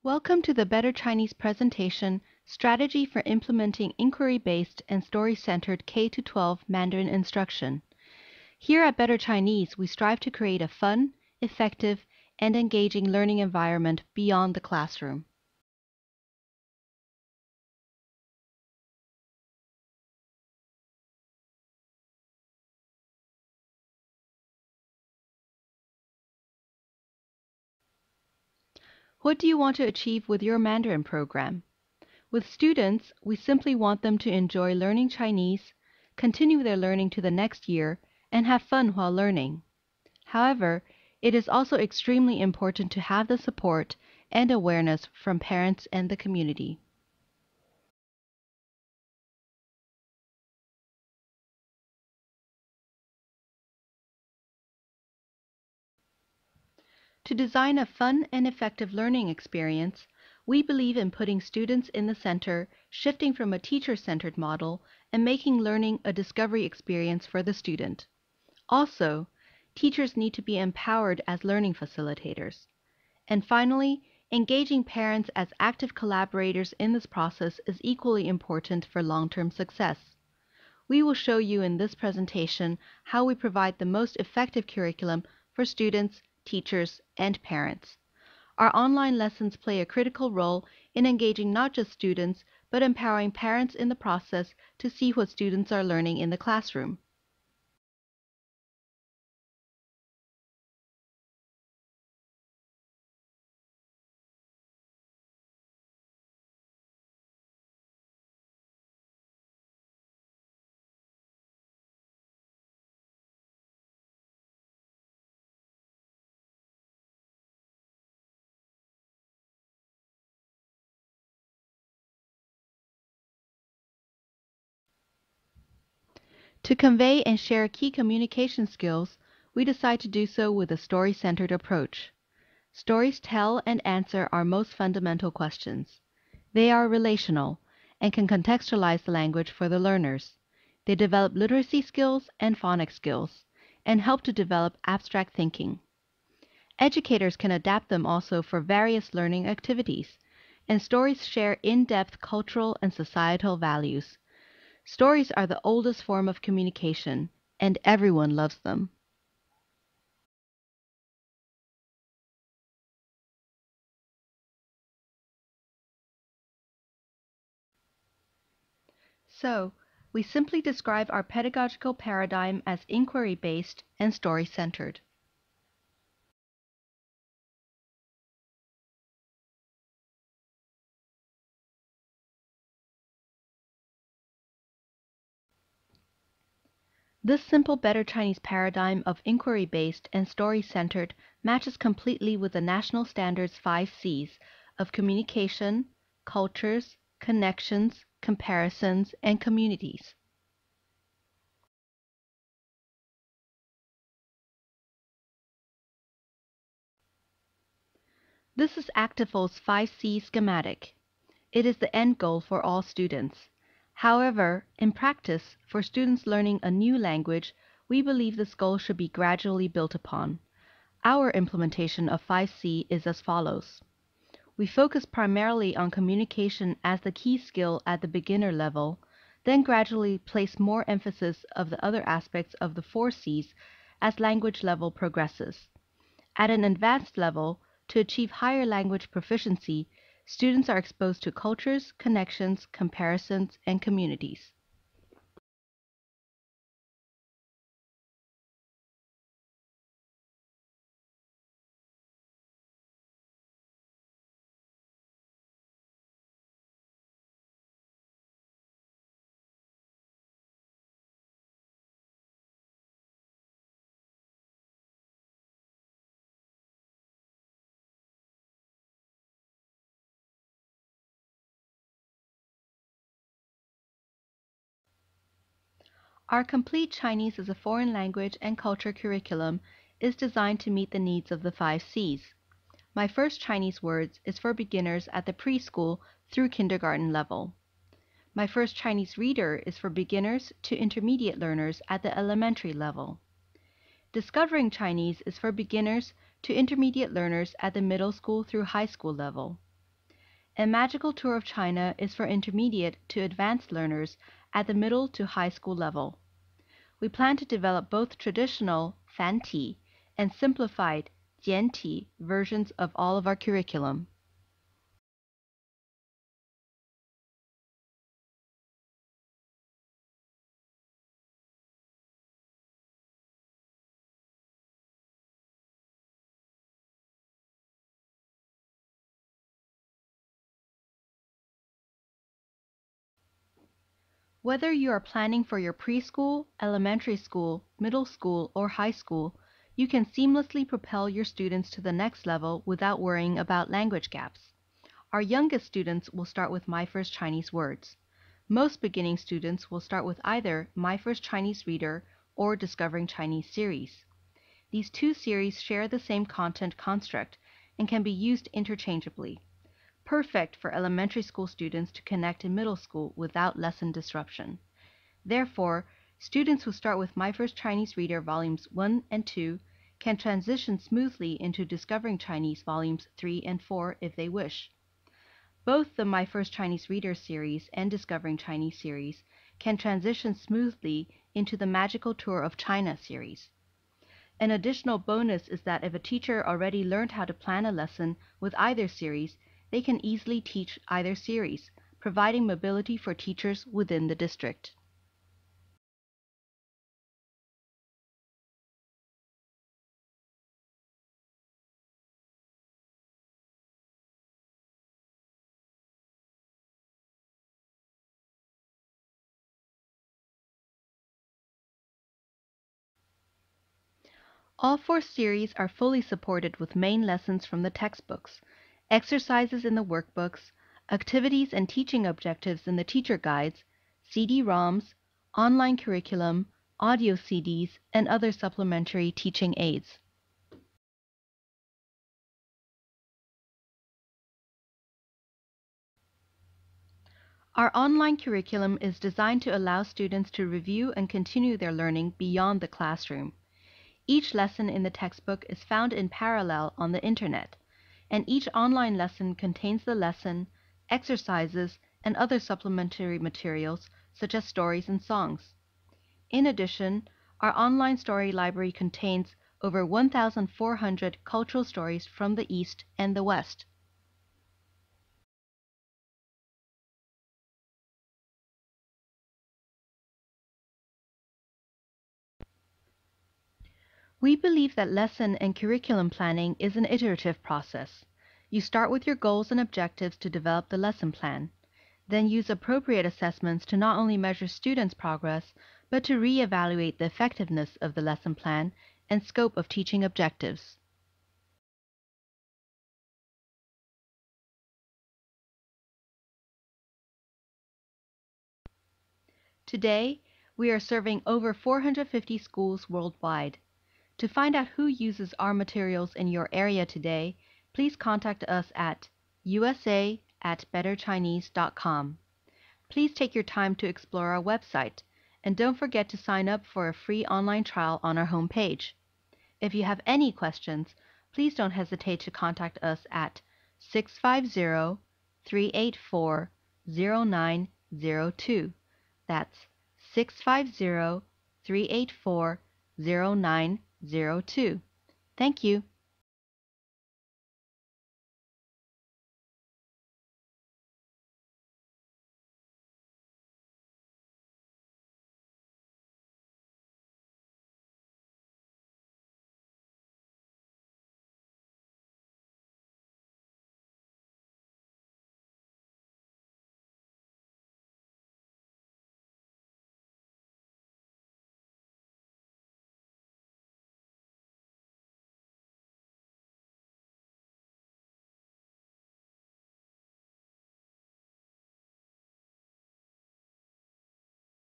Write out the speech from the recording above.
Welcome to the Better Chinese presentation, Strategy for Implementing Inquiry-Based and Story-Centered K-12 Mandarin Instruction. Here at Better Chinese, we strive to create a fun, effective, and engaging learning environment beyond the classroom. What do you want to achieve with your Mandarin program? With students, we simply want them to enjoy learning Chinese, continue their learning to the next year, and have fun while learning. However, it is also extremely important to have the support and awareness from parents and the community. To design a fun and effective learning experience, we believe in putting students in the center, shifting from a teacher-centered model, and making learning a discovery experience for the student. Also, teachers need to be empowered as learning facilitators. And finally, engaging parents as active collaborators in this process is equally important for long-term success. We will show you in this presentation how we provide the most effective curriculum for students, teachers, and parents. Our online lessons play a critical role in engaging not just students, but empowering parents in the process to see what students are learning in the classroom. To convey and share key communication skills, we decide to do so with a story-centered approach. Stories tell and answer our most fundamental questions. They are relational and can contextualize the language for the learners. They develop literacy skills and phonics skills, and help to develop abstract thinking. Educators can adapt them also for various learning activities, and stories share in-depth cultural and societal values. Stories are the oldest form of communication, and everyone loves them. So, we simply describe our pedagogical paradigm as inquiry-based and story-centered. This simple Better Chinese paradigm of inquiry-based and story-centered matches completely with the national standards 5 C's of communication, cultures, connections, comparisons, and communities. This is Actifol's 5C schematic. It is the end goal for all students. However, in practice, for students learning a new language, we believe this goal should be gradually built upon. Our implementation of 5C is as follows. We focus primarily on communication as the key skill at the beginner level, then gradually place more emphasis of the other aspects of the 4 C's as language level progresses. At an advanced level, to achieve higher language proficiency, students are exposed to cultures, connections, comparisons, and communities. Our complete Chinese as a foreign language and culture curriculum is designed to meet the needs of the 5 C's. My First Chinese Words is for beginners at the preschool through kindergarten level. My First Chinese Reader is for beginners to intermediate learners at the elementary level. Discovering Chinese is for beginners to intermediate learners at the middle school through high school level. A magical tour of China is for intermediate to advanced learners at the middle to high school level. We plan to develop both traditional Fanti and simplified Jianti versions of all of our curriculum. Whether you are planning for your preschool, elementary school, middle school, or high school, you can seamlessly propel your students to the next level without worrying about language gaps. Our youngest students will start with My First Chinese Words. Most beginning students will start with either My First Chinese Reader or Discovering Chinese series. These two series share the same content construct and can be used interchangeably, perfect for elementary school students to connect in middle school without lesson disruption. Therefore, students who start with My First Chinese Reader Volumes 1 and 2 can transition smoothly into Discovering Chinese Volumes 3 and 4 if they wish. Both the My First Chinese Reader series and Discovering Chinese series can transition smoothly into the Magical Tour of China series. An additional bonus is that if a teacher already learned how to plan a lesson with either series, they can easily teach either series, providing mobility for teachers within the district. All four series are fully supported with main lessons from the textbooks, exercises in the workbooks, activities and teaching objectives in the teacher guides, CD-ROMs, online curriculum, audio CDs, and other supplementary teaching aids. Our online curriculum is designed to allow students to review and continue their learning beyond the classroom. Each lesson in the textbook is found in parallel on the Internet, and each online lesson contains the lesson, exercises, and other supplementary materials such as stories and songs. In addition, our online story library contains over 1,400 cultural stories from the East and the West. We believe that lesson and curriculum planning is an iterative process. You start with your goals and objectives to develop the lesson plan, then use appropriate assessments to not only measure students' progress, but to reevaluate the effectiveness of the lesson plan and scope of teaching objectives. Today, we are serving over 450 schools worldwide. To find out who uses our materials in your area today, please contact us at usa@betterchinese.com. Please take your time to explore our website, and don't forget to sign up for a free online trial on our homepage. If you have any questions, please don't hesitate to contact us at 650-384-0902. That's 650-384-0902. Thank you.